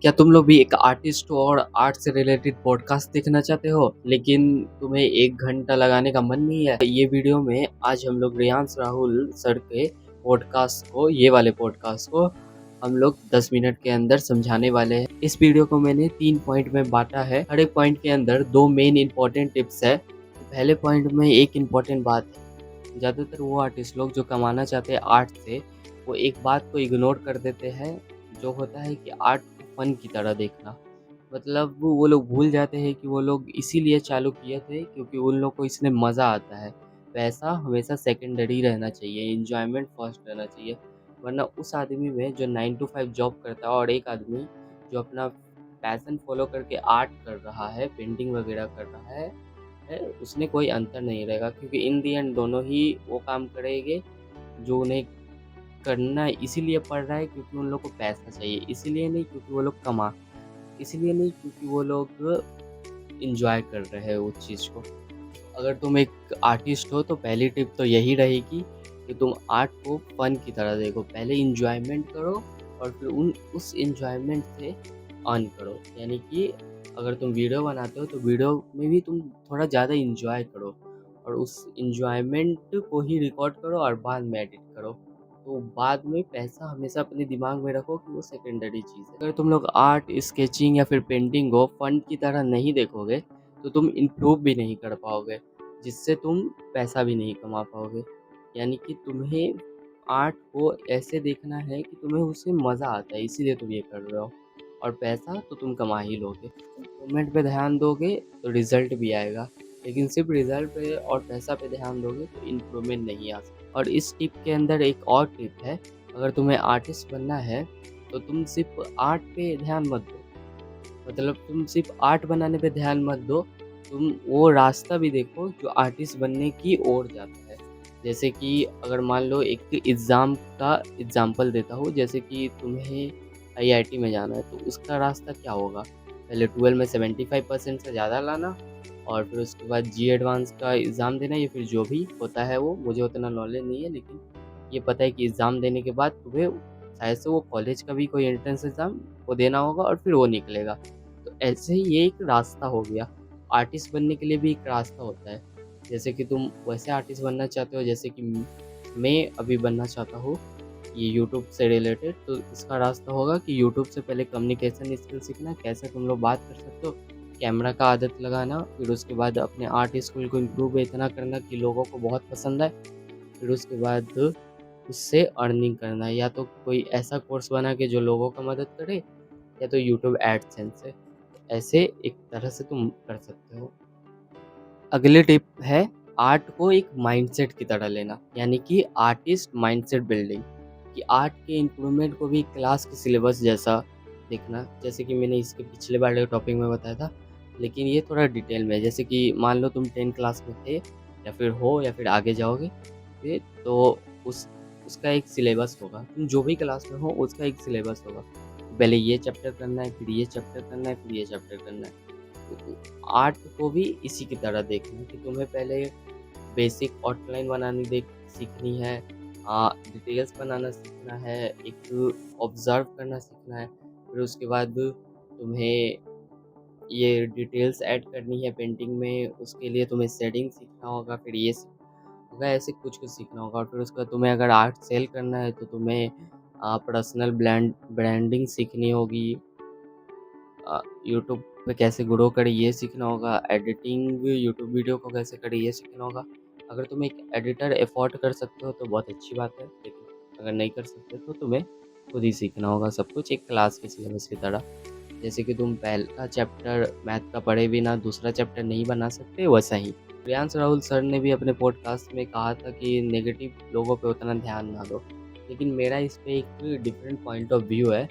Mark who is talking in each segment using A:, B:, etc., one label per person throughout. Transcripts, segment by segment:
A: क्या तुम लोग भी एक आर्टिस्ट हो और आर्ट से रिलेटेड पॉडकास्ट देखना चाहते हो लेकिन तुम्हें 1 घंटा लगाने का मन नहीं है? ये वीडियो में आज हम लोग रियांश राहुल सर के पॉडकास्ट को, ये वाले पॉडकास्ट को हम लोग 10 मिनट के अंदर समझाने वाले हैं। इस वीडियो को मैंने 3 पॉइंट में बांटा है। हर एक पॉइंट के अंदर 2 मेन इंपॉर्टेंट टिप्स है। पहले पॉइंट में एक इम्पॉर्टेंट बात है, ज़्यादातर वो आर्टिस्ट लोग जो कमाना चाहते हैं आर्ट से, वो एक बात को इग्नोर कर देते हैं, जो होता है कि आर्ट को फन की तरह देखना। मतलब वो लोग भूल जाते हैं कि वो लोग इसीलिए चालू किए थे क्योंकि उन लोग को इसमें मज़ा आता है। पैसा हमेशा सेकेंडरी रहना चाहिए, एन्जॉयमेंट फर्स्ट रहना चाहिए। वरना उस आदमी में जो 9 टू 5 जॉब करता है और एक आदमी जो अपना पैशन फॉलो करके आर्ट कर रहा है, पेंटिंग वगैरह कर रहा है, उसमें कोई अंतर नहीं रहेगा, क्योंकि इन दी एंड दोनों ही वो काम करेंगे जो उन्हें करना इसीलिए पड़ रहा है क्योंकि उन लोग को पैसा चाहिए, इसीलिए नहीं क्योंकि वो लोग इसीलिए नहीं क्योंकि वो लोग एन्जॉय कर रहे हैं उस चीज़ को। अगर तुम एक आर्टिस्ट हो तो पहली टिप तो यही रहेगी कि तुम आर्ट को फन की तरह देखो। पहले एन्जॉयमेंट करो और फिर उस एन्जॉयमेंट से अर्न करो। यानी कि अगर तुम वीडियो बनाते हो तो वीडियो में भी तुम थोड़ा ज़्यादा एन्जॉय करो और उस एन्जॉयमेंट को ही रिकॉर्ड करो और बाद में एडिट करो। तो बाद में पैसा हमेशा अपने दिमाग में रखो कि वो सेकेंडरी चीज़ है। अगर तुम लोग आर्ट, स्केचिंग या फिर पेंटिंग को फन की तरह नहीं देखोगे तो तुम इम्प्रूव भी नहीं कर पाओगे, जिससे तुम पैसा भी नहीं कमा पाओगे। यानी कि तुम्हें आर्ट को ऐसे देखना है कि तुम्हें उससे मज़ा आता है, इसीलिए तुम ये कर रहे हो, और पैसा तो तुम कमा ही लोगे। इम्प्रूवमेंट पे ध्यान दोगे तो रिजल्ट भी आएगा, लेकिन सिर्फ रिजल्ट पे और पैसा पे ध्यान दोगे तो इम्प्रूवमेंट नहीं आ सकता। और इस टिप के अंदर एक और टिप है, अगर तुम्हें आर्टिस्ट बनना है तो तुम सिर्फ आर्ट पे ध्यान मत दो। मतलब तुम सिर्फ आर्ट बनाने पे ध्यान मत दो, तुम वो रास्ता भी देखो जो आर्टिस्ट बनने की ओर जाता है। जैसे कि अगर मान लो एक एग्ज़ाम का एग्ज़ाम्पल देता हूँ, जैसे कि तुम्हें आईआईटी में जाना है तो उसका रास्ता क्या होगा? पहले 12 में 75% से ज़्यादा लाना और फिर उसके बाद जी एडवांस का एग्ज़ाम देना, या फिर जो भी होता है वो, मुझे उतना नॉलेज नहीं है, लेकिन ये पता है कि एग्ज़ाम देने के बाद तुम्हें शायद से वो कॉलेज का भी कोई एंट्रेंस एग्ज़ाम वो देना होगा और फिर वो निकलेगा। तो ऐसे ही ये एक रास्ता हो गया। आर्टिस्ट बनने के लिए भी एक रास्ता होता है। जैसे कि तुम वैसे आर्टिस्ट बनना चाहते हो, जैसे कि मैं अभी बनना चाहता हूँ ये यूट्यूब से रिलेटेड, तो इसका रास्ता होगा कि यूट्यूब से पहले कम्युनिकेशन स्किल सीखना, कैसे तुम लोग बात कर सकते हो, कैमरा का आदत लगाना, फिर उसके बाद अपने आर्ट स्कूल को इम्प्रूव इतना करना कि लोगों को बहुत पसंद आए, फिर उसके बाद उससे अर्निंग करना, या तो कोई ऐसा कोर्स बना के जो लोगों का मदद करे, या तो यूट्यूब एडसेंस से। ऐसे एक तरह से तुम कर सकते हो। अगली टिप है आर्ट को एक माइंडसेट की तरह लेना, यानी कि आर्टिस्ट माइंडसेट बिल्डिंग, कि आर्ट के इम्प्रूवमेंट को भी क्लास के सिलेबस जैसा देखना, जैसे कि मैंने इसके पिछले वाले टॉपिक में बताया था, लेकिन ये थोड़ा डिटेल में है। जैसे कि मान लो तुम 10 क्लास में थे या फिर हो या फिर आगे जाओगे, फिर तो उस उसका एक सिलेबस होगा। तुम जो भी क्लास में हो उसका एक सिलेबस होगा। पहले ये चैप्टर करना है, फिर ये चैप्टर करना है, फिर ये चैप्टर करना है। आर्ट को भी इसी की तरह देखना है कि तुम्हें पहले बेसिक आउटलाइन बनानी देख सीखनी है, डिटेल्स बनाना सीखना है, एक ऑब्जर्व करना सीखना है, फिर उसके बाद तुम्हें ये डिटेल्स ऐड करनी है पेंटिंग में, उसके लिए तुम्हें शेडिंग सीखना होगा, फिर ये सीखना होगा, ऐसे कुछ कुछ सीखना होगा। और फिर उसके बाद तुम्हें अगर आर्ट सेल करना है तो तुम्हें पर्सनल ब्रांडिंग सीखनी होगी, यूट्यूब पे कैसे ग्रो करें ये सीखना होगा, एडिटिंग यूट्यूब वीडियो को कैसे करें ये सीखना होगा। अगर तुम एक एडिटर अफोर्ड कर सकते हो तो बहुत अच्छी बात है, लेकिन अगर नहीं कर सकते तो तुम्हें खुद ही सीखना होगा सब कुछ एक क्लास के सिलेबस की तरह। जैसे कि तुम पहला चैप्टर मैथ का पढ़े बिना दूसरा चैप्टर नहीं बना सकते, वैसा ही प्रियांश राहुल सर ने भी अपने पॉडकास्ट में कहा था कि नेगेटिव लोगों पे उतना ध्यान ना दो, लेकिन मेरा इस पे एक डिफरेंट पॉइंट ऑफ व्यू है।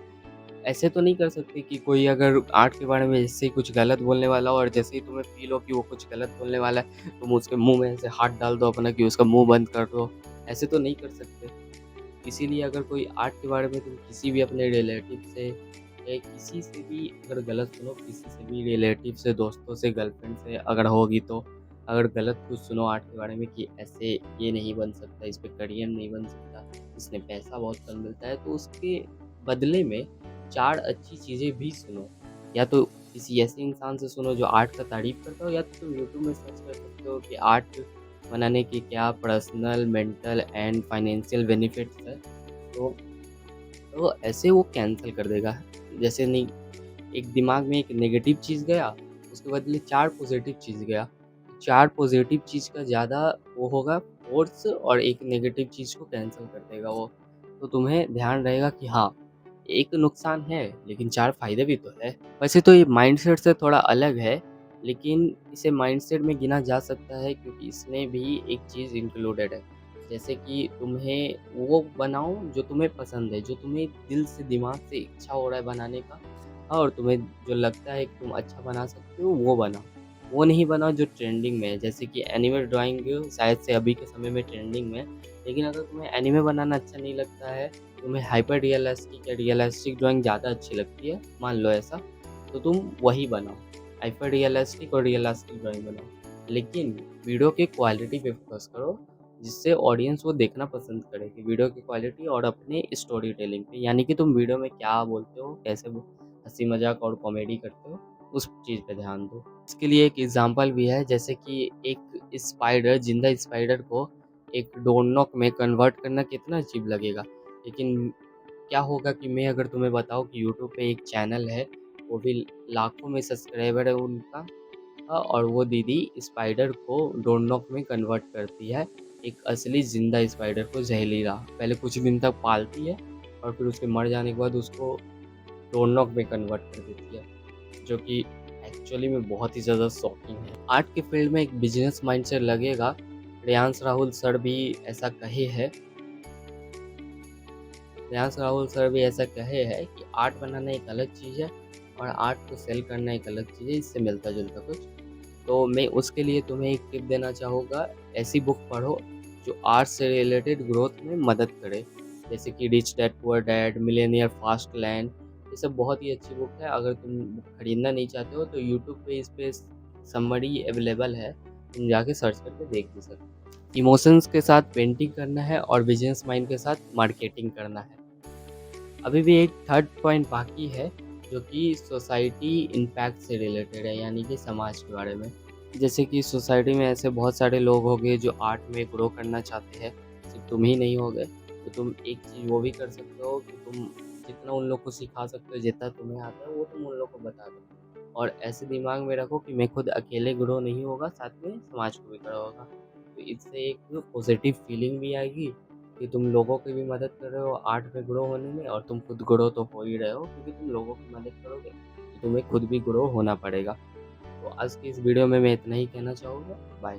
A: ऐसे तो नहीं कर सकते कि कोई अगर आर्ट के बारे में जैसे ही कुछ गलत बोलने वाला हो और जैसे ही तुम्हें फ़ील हो कि वो कुछ गलत बोलने वाला है, तुम उसके मुँह में ऐसे हाथ डाल दो अपना कि उसका मुँह बंद कर दो, ऐसे तो नहीं कर सकते। इसीलिए अगर कोई आर्ट के बारे में तुम किसी भी अपने रिलेटिव से या किसी से भी अगर गलत सुनो, किसी से भी रिलेटिव से, दोस्तों से, गर्लफ्रेंड से अगर होगी तो, अगर गलत कुछ सुनो आर्ट के बारे में कि ऐसे ये नहीं बन सकता, इस पे करियर नहीं बन सकता, इसमें पैसा बहुत कम मिलता है, तो उसके बदले में 4 अच्छी चीज़ें भी सुनो। या तो किसी ऐसे इंसान से सुनो जो आर्ट का तारीफ़ करता हो, या तो तुम यूट्यूब में सर्च कर सकते हो कि आर्ट बनाने के क्या personal, mental and financial benefits है। तो ऐसे वो कैंसल कर देगा। जैसे नहीं, एक दिमाग में एक नेगेटिव चीज़ गया, उसके बदले 4 पॉज़िटिव चीज़ गया। 4 पॉज़िटिव चीज़ का ज़्यादा वो होगा फ़ोर्स, और एक नेगेटिव चीज़ को कैंसल कर देगा वो। तो तुम्हें ध्यान रहेगा कि हाँ, एक नुकसान है लेकिन 4 फ़ायदे भी तो है। वैसे तो ये माइंडसेट से थोड़ा अलग है, लेकिन इसे माइंडसेट में गिना जा सकता है क्योंकि इसमें भी एक चीज़ इंक्लूडेड है। जैसे कि तुम्हें वो बनाओ जो तुम्हें पसंद है, जो तुम्हें दिल से, दिमाग से इच्छा हो रहा है बनाने का, और तुम्हें जो लगता है कि तुम अच्छा बना सकते हो वो बनाओ। वो नहीं बनाओ जो ट्रेंडिंग में है। जैसे कि एनिमे ड्राइंग शायद से अभी के समय में ट्रेंडिंग में है, लेकिन अगर तुम्हें एनिमे बनाना अच्छा नहीं लगता है, तुम्हें हाइपर रियलिस्टिक या रियलिस्टिक ड्राइंग ज़्यादा अच्छी लगती है, मान लो ऐसा, तो तुम वही बनाओ, हाइपर रियलिस्टिक और रियलिस्टिक ड्राइंग बनाओ। लेकिन वीडियो की क्वालिटी पे फोकस करो, जिससे ऑडियंस वो देखना पसंद करे, कि वीडियो की क्वालिटी और अपने स्टोरी टेलिंग पे, यानी कि तुम वीडियो में क्या बोलते हो, कैसे हंसी मजाक और कॉमेडी करते हो, उस चीज़ पे ध्यान दो। इसके लिए एक एग्जांपल भी है, जैसे कि एक स्पाइडर, जिंदा स्पाइडर को एक डोरनॉक में कन्वर्ट करना कितना अजीब लगेगा, लेकिन क्या होगा कि मैं अगर तुम्हें बताऊँ कि यूट्यूब पे एक चैनल है, वो भी लाखों में सब्सक्राइबर है उनका, और वो दीदी स्पाइडर को डोरनॉक में कन्वर्ट करती है, एक असली ज़िंदा स्पाइडर को, जहरीला। पहले कुछ दिन तक पालती है और फिर उसके मर जाने के बाद उसको डोरनॉक में कन्वर्ट कर देती है, जो कि एक्चुअली में बहुत ही ज़्यादा शॉकिंग है। आर्ट के फील्ड में एक बिजनेस माइंडसेट लगेगा। रेयांश राहुल सर भी ऐसा कहे है रेयांश राहुल सर भी ऐसा कहे है कि आर्ट बनाना एक अलग चीज़ है और आर्ट को सेल करना एक अलग चीज़ है, इससे मिलता जुलता कुछ। तो मैं उसके लिए तुम्हें एक टिप देना चाहूँगा, ऐसी बुक पढ़ो जो आर्ट से रिलेटेड ग्रोथ में मदद करे, जैसे कि rich dad poor dad, millionaire fast land. ये सब बहुत ही अच्छी बुक है। अगर तुम बुक खरीदना नहीं चाहते हो तो यूट्यूब पे इस पे समरी अवेलेबल है, तुम जाके सर्च करके देख भी सकते हो। इमोशंस के साथ पेंटिंग करना है और बिजनेस माइंड के साथ मार्केटिंग करना है। अभी भी एक थर्ड पॉइंट बाकी है, जो कि सोसाइटी इम्पैक्ट से रिलेटेड है, यानी कि समाज के बारे में। जैसे कि सोसाइटी में ऐसे बहुत सारे लोग होंगे जो आर्ट में ग्रो करना चाहते हैं, सिर्फ तुम ही नहीं होगे। तो तुम एक चीज़ वो भी कर सकते हो कि तुम जितना उन लोग को सिखा सकते हो, जितना तुम्हें आता है वो तुम उन लोग को बता दो, और ऐसे दिमाग में रखो कि मैं खुद अकेले ग्रो नहीं होगा, साथ में समाज को भी करा होगा। तो इससे एक पॉजिटिव फीलिंग भी आएगी कि तुम लोगों की भी मदद कर रहे हो आर्ट में ग्रो होने में, और तुम खुद ग्रो तो हो ही रहे हो, क्योंकि तुम लोगों की मदद करोगे तो तुम्हें खुद भी ग्रो होना पड़ेगा। तो आज की इस वीडियो में मैं इतना ही कहना चाहूँगा। बाय।